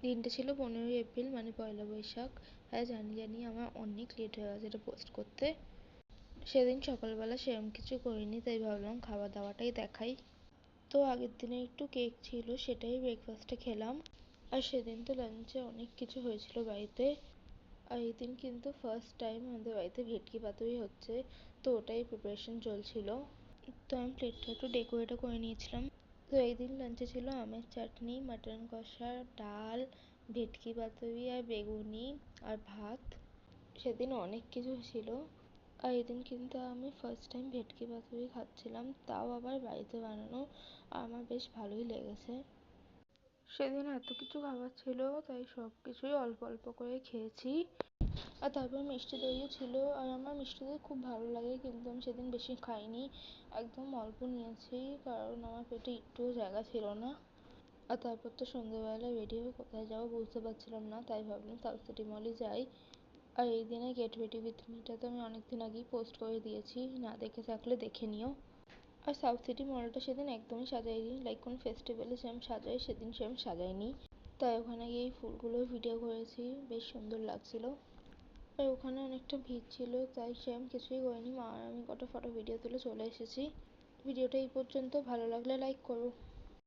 দিনটা ছিল 15ই এপ্রিল, মানে পয়লা বৈশাখ। হ্যাঁ জানি আমার অনেক লেট হয়ে গেছে এটা পোস্ট করতে। সেদিন সকালবেলা সেরকম কিছু করিনি, তাই ভাবলাম খাওয়া দাওয়াটাই দেখাই। তো আগের দিনে একটু কেক ছিল, সেটাই ব্রেকফাস্টে খেলাম। আর সেদিন তো লাঞ্চে অনেক কিছু হয়েছিল বাড়িতে। আর এই দিন কিন্তু ফার্স্ট টাইম আমাদের বাড়িতে ভেটকি পাতুরি হচ্ছে, তো ওটাই প্রিপারেশন চলছিল। তো আমি প্লেটটা একটু ডেকোরেটও করে নিয়েছিলাম। তো এই দিন লাঞ্চে ছিল আমের চাটনি, মাটন কষা, ডাল, ভেটকি পাতুরি আর বেগুনি আর ভাত। সেদিন অনেক কিছু ছিল। আর এদিন কিন্তু আমি ফার্স্ট টাইম ভেটকি পাতুরি খাচ্ছিলাম, তাও আবার বাড়িতে বানানো। আমার বেশ ভালোই লেগেছে। সেদিন এত কিছু খাবার ছিল, তাই সব কিছুই অল্প অল্প করে খেয়েছি। আর তারপর মিষ্টি দইও ছিল, আর আমার মিষ্টি দই খুব ভালো লাগে, কিন্তু আমি সেদিন বেশি খাইনি, একদম অল্প নিয়েছি, কারণ আমার পেটে একটুও জায়গা ছিল না। আর তারপর তো সন্ধ্যেবেলা রেডি হয়ে কোথায় যাবো বুঝতে পারছিলাম না, তাই ভাবলাম সাউথ সিটি মলে যাই। আর এই দিনে গেট রেডি উইথ মিটা তো আমি অনেকদিন আগেই পোস্ট করে দিয়েছি, না দেখে থাকলে দেখে নিও। আর সাউথ সিটি মলটা সেদিন একদমই সাজাইনি, লাইক কোন ফেস্টিভ্যালে সেরকম সাজাই সেদিন সেরকম সাজাইনি। তাই ওখানে গিয়ে ফুলগুলো ভিডিও করেছি, বেশ সুন্দর লাগছিল। আর ওখানে অনেকটা ভিড় ছিল, তাই সেরকম কিছুই করিনি, মা আর আমি কটা ফটো ভিডিও তুলে চলে এসেছি। ভিডিওটা এই পর্যন্ত, ভালো লাগলে লাইক করো।